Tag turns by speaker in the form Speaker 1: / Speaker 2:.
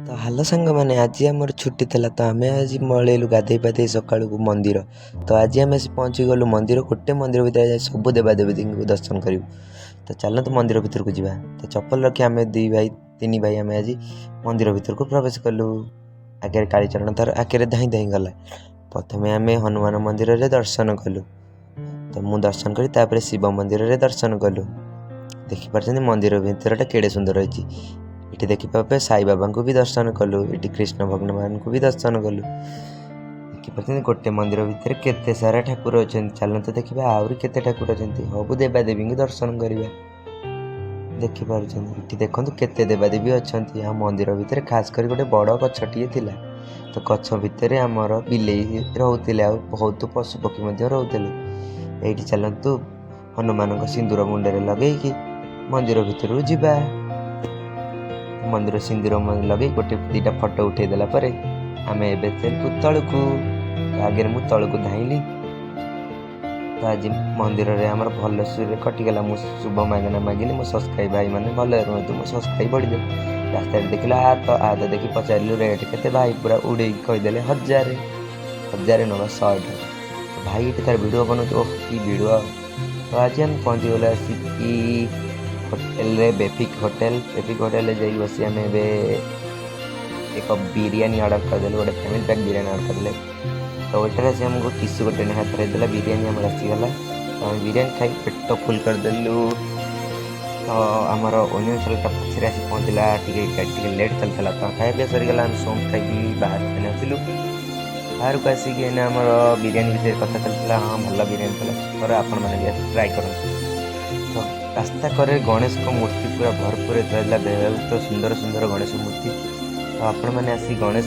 Speaker 1: ତ ହାଲୋ ସାଙ୍ଗମାନେ, ଆଜି ଆମର ଛୁଟି ଥିଲା। ତ ଆମେ ଆଜି ପଳେଇଲୁ ଗାଧେଇ ପାଧେଇ ସକାଳକୁ ମନ୍ଦିର। ତ ଆଜି ଆମେ ଆସି ପହଞ୍ଚିଗଲୁ ମନ୍ଦିର। ଗୋଟେ ମନ୍ଦିର ଭିତରେ ଯାଇ ସବୁ ଦେବାଦେବୀଙ୍କୁ ଦର୍ଶନ କରିବୁ। ତ ଚାଲନ୍ତୁ ମନ୍ଦିର ଭିତରକୁ ଯିବା। ତ ଚପଲ ରଖି ଆମେ ତିନି ଭାଇ ଆମେ ଆଜି ମନ୍ଦିର ଭିତରକୁ ପ୍ରବେଶ କଲୁ। ଆଗରେ କାଳିଚରଣ ତାର ଆଗରେ ଧାଇଁ ଧାଇଁ ଗଲା। ପ୍ରଥମେ ଆମେ ହନୁମାନ ମନ୍ଦିରରେ ଦର୍ଶନ କଲୁ। ତ ମୁଁ ଦର୍ଶନ କରି ତାପରେ ଶିବ ମନ୍ଦିରରେ ଦର୍ଶନ କଲୁ। ଦେଖିପାରୁଛନ୍ତି ମନ୍ଦିର ଭିତରଟା କେଡ଼େ ସୁନ୍ଦର ହେଇଛି। ଏଠି ଦେଖିପାରୁଥିବେ ସାଇବାବାଙ୍କୁ ବି ଦର୍ଶନ କଲୁ। ଏଠି କୃଷ୍ଣ ଭଗବାନଙ୍କୁ ବି ଦର୍ଶନ କଲୁ। ଦେଖିପାରୁଛନ୍ତି ଗୋଟେ ମନ୍ଦିର ଭିତରେ କେତେ ସାରା ଠାକୁର ଅଛନ୍ତି। ଚାଲନ୍ତୁ ଦେଖିବା ଆହୁରି କେତେ ଠାକୁର ଅଛନ୍ତି। ସବୁ ଦେବାଦେବୀଙ୍କୁ ଦର୍ଶନ କରିବା। ଦେଖିପାରୁଛନ୍ତି ଏଠି ଦେଖନ୍ତୁ କେତେ ଦେବାଦେବୀ ଅଛନ୍ତି। ଆଉ ମନ୍ଦିର ଭିତରେ ଖାସ କରି ଗୋଟେ ବଡ଼ ଗଛଟିଏ ଥିଲା। ତ ଗଛ ଭିତରେ ଆମର ବିଲେଇ ରହୁଥିଲେ, ଆଉ ବହୁତ ପଶୁପକ୍ଷୀ ମଧ୍ୟ ରହୁଥିଲେ। ଏଇଠି ଚାଲନ୍ତୁ ହନୁମାନଙ୍କ ସିନ୍ଦୁର ମୁଣ୍ଡରେ ଲଗେଇକି ମନ୍ଦିର ଭିତରକୁ ଯିବା। ମନ୍ଦିର ସିନ୍ଦୁର ଲଗେଇ ଗୋଟେ ଦିଟା ଫଟୋ ଉଠେଇ ଦେଲା ପରେ ଆମେ ଏବେ ଚାଲିବୁ ତଳକୁ। ଆଗରେ ମୁଁ ତଳକୁ ଧାଇଁଲି। ତ ଆଜି ମନ୍ଦିରରେ ଆମର ଭଲ ସୁରେ କଟିଗଲା। ମୁଁ ଶୁଭ ମାଗଣା ମାଗିଲି, ମୋ ସବସ୍କ୍ରାଇବ୍ ଭାଇମାନେ ଭଲରେ ରୁହନ୍ତୁ, ମୋ ସବସ୍କ୍ରାଇବ୍ ବଢ଼ିଯାଉ। ରାସ୍ତାରେ ଦେଖିଲା ତ ଦେଖି ପଚାରିଲୁ ରେଟ୍ କେତେ? ଭାଇ ପୁରା ଉଡ଼େଇକି କହିଦେଲେ 1000 ନବା 100 ଟଙ୍କା। ଭାଇ ଏଠି ତାର ଭିଡ଼ିଓ ବନଉଛି। ଓହ କି ଭିଡ଼ିଓ। ତ ଆଜି ଆମେ ପହଞ୍ଚିଗଲୁ ଆସିକି ହୋଟେଲରେ, ବେଫିକ୍ ହୋଟେଲରେ ଯାଇକି ବସି ଆମେ ଏବେ ଏକ ବିରିୟାନୀ ଅର୍ଡ଼ର କରିଦେଲୁ। ଗୋଟେ ଫ୍ୟାମିଲି ପ୍ୟାକ୍ ବିରିୟାନୀ ଅର୍ଡ଼ର କରିଦେଲେ। ତ ଏଠାରେ ଆସି ଆମକୁ ଟିସୁ ଗୋଟେ ନେଖା ଧରେଇଦେଲା। ବିରିୟାନୀ ଆମର ଆସିଗଲା। ତ ଆମେ ବିରିୟାନୀ ଖାଇ ପେଟ ଫୁଲ୍ କରିଦେଲୁ। ତ ଆମର ଓନିଅନ୍ ସଲ୍ଟା ପଛରେ ଆସି ପହଞ୍ଚିଲା। ଟିକେ ଲେଟ୍ ଚାଲିଥିଲା। ତ ଖାଇବା ପିଇବା ସରିଗଲା। ଆମେ ସୋମ୍ ଖାଇକି ବାହାରକୁ ଆସିଲୁ। ବାହାରକୁ ଆସିକି ଏଇନା ଆମର ବିରିୟାନୀ ବିଷୟରେ କଥା ଚାଲିଥିଲା। ହଁ ଭଲ ବିରିୟାନୀ ଥିଲା। ପରେ ଆପଣମାନେ ବି ଆସି ଟ୍ରାଏ କରନ୍ତୁ। ତ ରାସ୍ତା କରେ ଗଣେଶଙ୍କ ମୂର୍ତ୍ତି ପୁରା ଭରପୁର ଥିଲା। ବହୁତ ସୁନ୍ଦର ସୁନ୍ଦର ଗଣେଶ ମୂର୍ତ୍ତି। ତ ଆପଣମାନେ ଆସି ଗଣେଶ